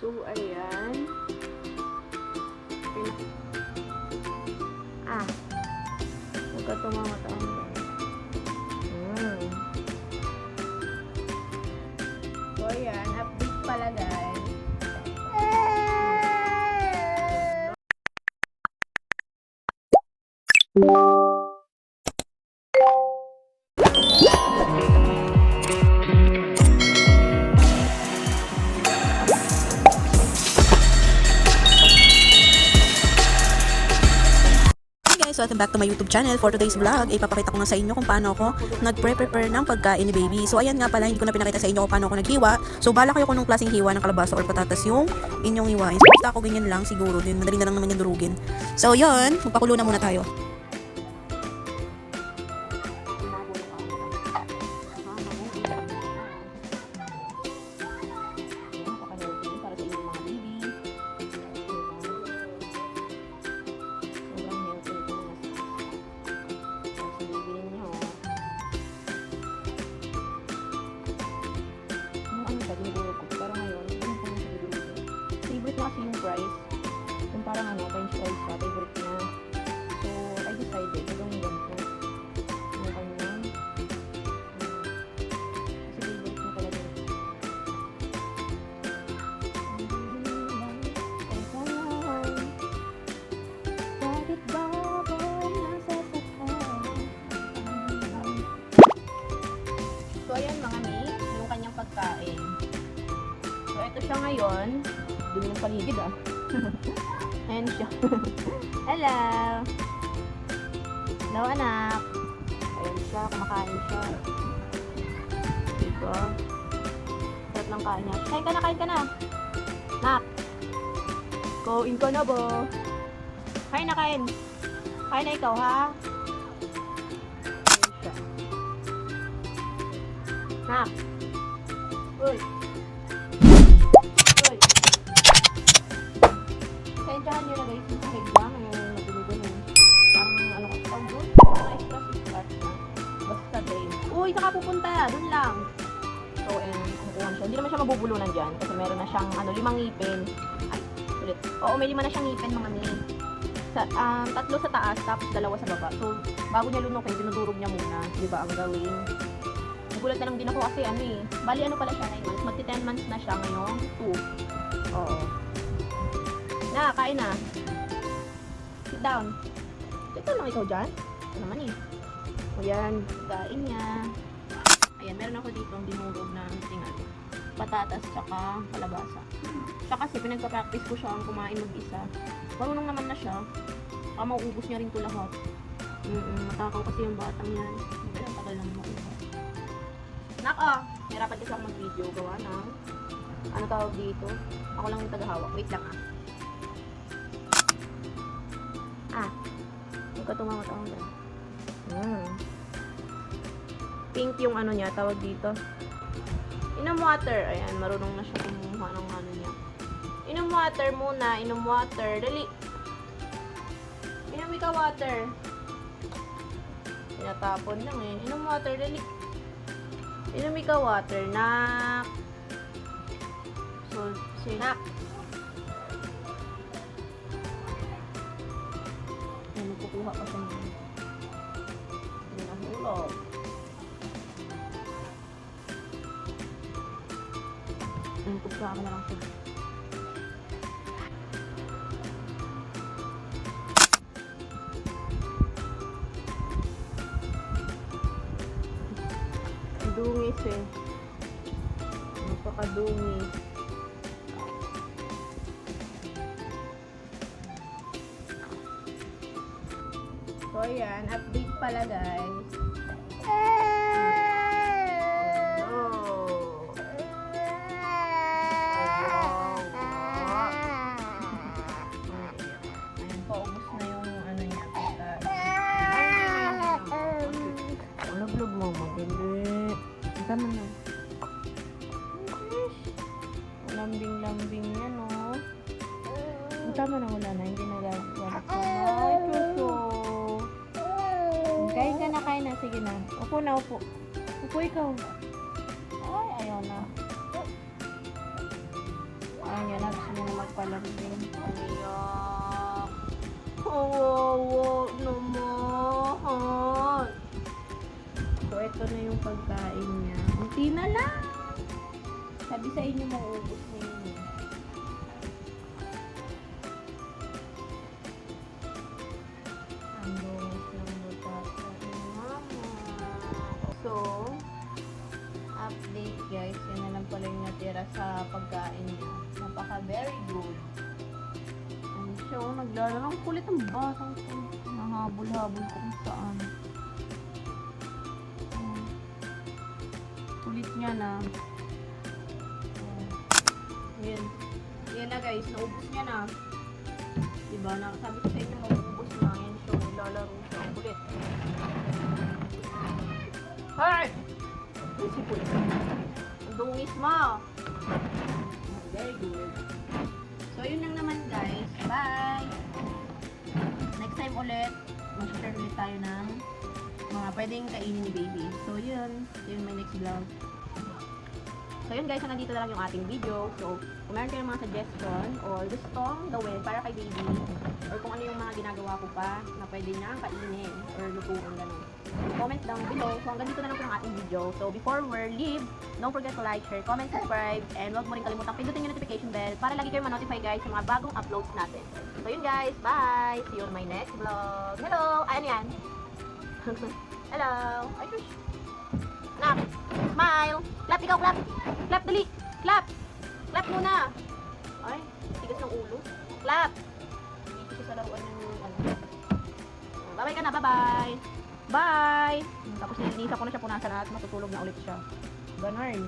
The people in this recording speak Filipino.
So, ayan. Huwag ka tumama-tama. So, ayan. Update pala, guys. So, welcome back to my YouTube channel. For today's vlog, ipapakita ko nga sa inyo kung paano ako nag-prepare ng pagkain ni baby. So, ayan nga pala, hindi ko na pinakita sa inyo kung paano ako naghiwa. So, bala kayo kung anong klaseng hiwa ng kalabasa or patatas yung inyong hiwain. So, basta ako ganyan lang siguro din. Madali na lang naman yung durugin. So, yun. Magpakulo na muna tayo. Kasi yung fries, yung parang French fries pa, favorite niya. So, I decided, gagawin ganito. Yung kanyang, kasi favorite niya talaga. Bakit ba ako'y nasasaktan? So, ayan mga mi, yung kanyang pagkain. So, ito siya ngayon. Dumi ng paligid Ayan siya. Hello! Hello anak! Ayan siya, kumakain siya. Diba? Sarap ng kain niya. Kain ka na! Nak! Kain ka na ba? Kain na kain! Kain na ikaw ha? Ayan siya. Nak! Uy! Sensyahan nyo na guys, yung sahig lang, yung natulugan parang ka pag doon, extra na. Basta din. Uy, saka pupunta, doon lang. So, ang kuhan siya. Hindi naman siya mabubulunan dyan, kasi meron na siyang 5 ngipin. Ay, ulit. Oo, may 5 na siyang ngipin mga ni. 3 sa taas, tapos 2 sa baba. So, bago niya lunukin, dinudurog niya muna. Diba, ang gawin. Nagulat na lang din ako kasi bali pala siya 9 months. Magti 10 months na siya ngayong 2. Oo. Na, kain na. Sit down. Sit down lang ikaw dyan. Ito naman O yan, kain niya. Ayan, meron ako dito ang dinurog na tingal. Patatas tsaka kalabasa. Siya kasi pinagpa-practice ko siya ang kumain mag-isa. Marunong naman na siya. Mauubos niya rin ito lahat. Matakaw kasi yung batang yan. Ang tagal lang makuha. Hirapan kasi ako mag-video. Gawa na. Ano tawag dito? Ako lang yung tagahawak. Wait lang Huwag ka tumama-tama dyan. Pink yung niya, tawag dito. Inom water. Ayan, marunong na siya kumuha ng niya. Inom water muna. Inom water. Dali. Inom ka water. Tinatapon lang Inom water, dali. Inom ka water. Nak. So, sinak. Kukuha pa siya ng nahulog. Kukuha ka na lang siya. Dungis napakadungis. So, ayan. Update pala, guys. Ayan, paubos na yung niya. Vlog mo, maganda. Tama na. Lambing-lambing yan, Tama na, wala na. Hindi na gagawin. Ay, chuso. Kain na. Sige na. Upo na, upo. Upo ikaw. Ay, ayaw na. Ayaw niya na. Kawawa naman. So, ito na yung pagkain niya. Kunti na lang. Sabi sa inyo, mauubos na yun. Ang bongis ng butata ni Mama. So, update guys. Yan na lang pala yung natira sa pagkain niya. Napaka very good. Ano siya, oh, naglalaro. Ang kulit ang batang ko. Nahabol-habol kung saan. Kulit niya na. Yan. Yan na guys, naubos niya na. Diba? Sabi ko sa inyo, maubos na. Yan siya, naglalaro siya. Ang kulit. Hey! Si kulit. Ang dungis mo. Very good. So, yun lang naman guys. Bye! Next time ulit, mag-share ulit tayo ng mga pwedeng kainin ni baby. So, yun. See you in my next vlog. So, yun guys, nandito na lang yung ating video. So, kung meron kayong mga suggestion or gustong gawin para kay baby or kung ano yung mga ginagawa ko pa na pwede niya kainin or lutuin ganun. Comment down below. So, hanggang dito na lang po yung ating video. So, before we leave, don't forget to like, share, comment, subscribe, and huwag mo rin kalimutang pindutin yung notification bell para lagi kayong ma-notify guys sa mga bagong uploads natin. So, yun guys. Bye! See you on my next vlog. Hello! Ayan yan. Hello! Ay, gosh. Anak! Smile! Clap! Ikaw, clap! Clap, dali! Clap! Clap muna! Ay, tigas ng ulo. Clap! Dito siya sa laruan ng ano. Bye-bye ka na, bye-bye! Bye! Tapos nilinisan ko na siya punasan at matutulog na ulit siya. Ganun.